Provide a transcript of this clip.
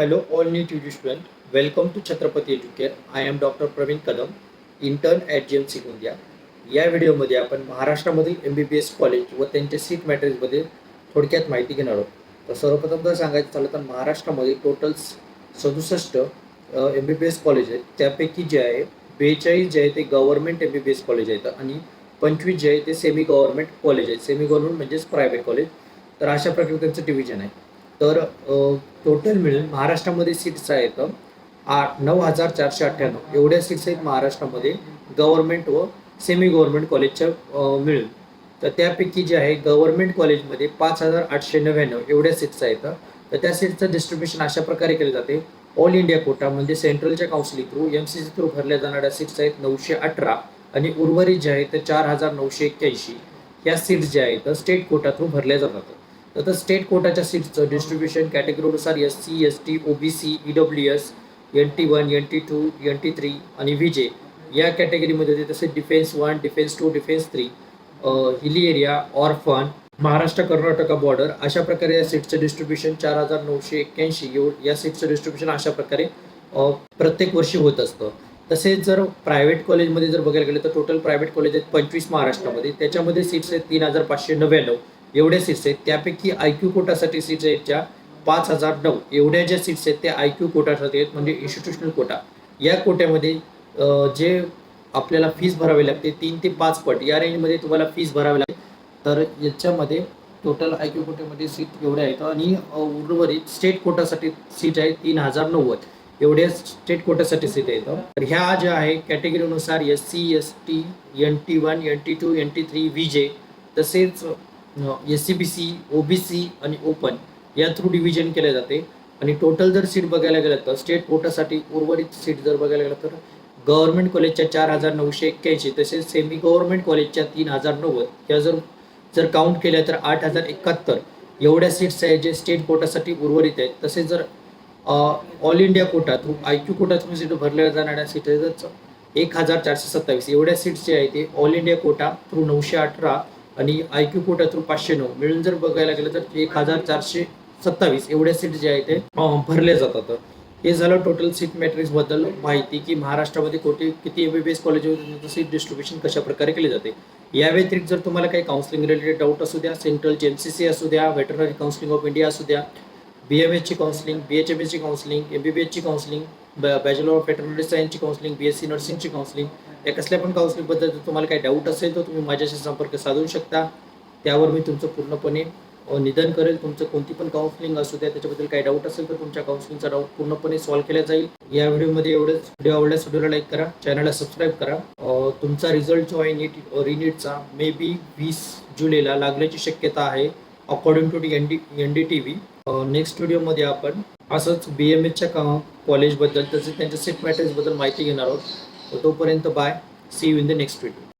Hello, all new TU student. Welcome to Chhatrapati Educare. I am Dr. Praveen Kadam, intern at GMC India. या व्हिडिओमध्ये आपण महाराष्ट्रामधील MBBS college व त्यांच्या seat मॅट्रिक्समध्ये थोडक्यात माहिती घेणार आहोत. तर सर्वप्रथम जर सांगायचं झालं तर महाराष्ट्रामध्ये टोटल 67 MBBS कॉलेज आहेत. त्यापैकी जे आहे 42 जे आहे ते गव्हर्नमेंट MBBS कॉलेज आहेत आणि 25 जे आहे ते सेमी गव्हर्नमेंट कॉलेज आहेत. सेमी गव्हर्नमेंट म्हणजेच प्रायव्हेट कॉलेज. तर अशा प्रकारे त्यांचं डिव्हिजन आहे. तर टोटल मिळून महाराष्ट्रामध्ये सीट्स आहेत 9,498 एवढ्या सीट्स आहेत महाराष्ट्रामध्ये गव्हर्नमेंट व सेमी गव्हर्नमेंट कॉलेजच्या मिळून. तर त्यापैकी जे आहे गव्हर्नमेंट कॉलेजमध्ये 5,899 एवढ्या सीट्स आहेत. तर त्या सीट्सचं डिस्ट्रीब्युशन अशा प्रकारे केले जाते. ऑल इंडिया कोटा म्हणजे सेंट्रलच्या काउन्सिलिंग थ्रू MCC थ्रू भरल्या जाणाऱ्या सीट्स आहेत 918 आणि उर्वरित जे आहेत ते 4,981 या सीट्स ज्या आहेत स्टेट कोटा थ्रू भरल्या जातात. तर स्टेट कोटाच्या सीट्सचं डिस्ट्रीब्युशन कॅटेगरीनुसार SC, ST, OBC, EWS, NT1, NT2, NT3 आणि VJ या कॅटेगरीमध्ये होते. तसेच defence 1, defence 2, defence 3, hilly area, orphan, Maharashtra Karnataka border अशा प्रकारे या सीटचं डिस्ट्रीब्युशन 4,981 या सीटचं डिस्ट्रीब्युशन अशा प्रकारे प्रत्येक वर्षी होत असतं. तसेच जर प्रायव्हेट कॉलेजमध्ये जर बघायला गेलं तर टोटल प्रायव्हेट कॉलेज आहेत 25 महाराष्ट्रामध्ये. त्याच्यामध्ये सीट्स आहेत 3,599 एवढ्या सीट्स आहेत. त्यापैकी IQ कोटासाठी सीट्स आहेत ज्या 5,009 एवढ्या ज्या सीट्स आहेत त्या IQ कोटासाठी आहेत म्हणजे इन्स्टिट्यूशनल कोटा. या कोट्यामध्ये जे आपल्याला फीस भरावी लागते 3 ते 5 पट या रेंजमध्ये तुम्हाला फीस भरावी लागते. तर याच्यामध्ये टोटल IQ कोट्यामध्ये सीट एवढ्या आहेत आणि उर्वरित स्टेट कोटासाठी सीट आहे 3,090 एवढ्या स्टेट कोटासाठी सीट आहेत. तर ह्या ज्या आहे कॅटेगरीनुसार SC, ST, NT1, NT2, NT3, VJ तसेच SCBC, OBC आणि ओपन या थ्रू डिव्हिजन केले जाते. आणि टोटल जर सीट बघायला गेलं तर स्टेट कोटासाठी उर्वरित सीट जर बघायला गेलं तर गव्हर्नमेंट कॉलेजच्या 4,981 तसेच सेमी गव्हर्नमेंट कॉलेजच्या 3,090 या जर काउंट केल्या तर 8,071 एवढ्या सीट्स आहेत जे स्टेट कोटासाठी उर्वरित आहेत. तसेच जर all India quota through IQ quota through seat भरल्या जाणाऱ्या सीट आहेत 1,427 एवढ्या सीट्स जे आहेत ते ऑल इंडिया कोटा थ्रू 918 आणि IQ कोटा थ्रू 509 मिळून जर बघायला गेलं तर 1,427 एवढ्या सीट जे आहेत ते भरले जातात. हे झालं टोटल सीट मॅट्रिक्स बद्दल माहिती की महाराष्ट्रामध्ये किती MBBS कॉलेज होते सीट डिस्ट्रीब्युशन कशा प्रकारे केले जाते. या व्यतिरिक्त जर तुम्हाला काही काउन्सिलिंग रिलेटेड डाऊट असू द्या, सेंट्रलची MCC असू द्या, व्हेटरनरी काउन्सिलिंग ऑफ इंडिया असू द्या, BMSची काउन्सिलिंग, BHMSची काउन्सिलिंग, MBBSची काउन्सिलिंग, बॅचलर ऑफ व्हेटरनरी सायन्सची काउन्सिलिंग, BSc नर्सिंगची काउन्सिलिंग या कसल्या पण काउन्सिलिंगबद्दल जर तुम्हाला काही डाऊट असेल तर तुम्ही माझ्याशी संपर्क साधू शकता. त्यावर मी तुमचं पूर्णपणे निदान करेल. तुमचं कोणती पण काउन्सिलिंग असू द्या त्याच्याबद्दल काही डाऊट असेल तर तुमच्या काउन्सिलिंगचा डाऊट पूर्णपणे सॉल्व्ह केला जाईल. या व्हिडिओमध्ये एवढंच. व्हिडिओ आवडल्यास व्हिडिओला लाईक करा, चॅनलला सबस्क्राईब करा. तुमचा रिझल्ट जो आहे रिनीटचा मे बी 20 जुलैला लागण्याची शक्यता आहे अकॉर्डिंग टू NDTV. नेक्स्ट व्हिडिओमध्ये आपण असंच BMSच्या कॉलेजबद्दल तसेच त्यांच्या सीट मॅट्रिक्सबद्दल माहिती घेणार आहोत. तोपर्यंत bye. See you in the next video.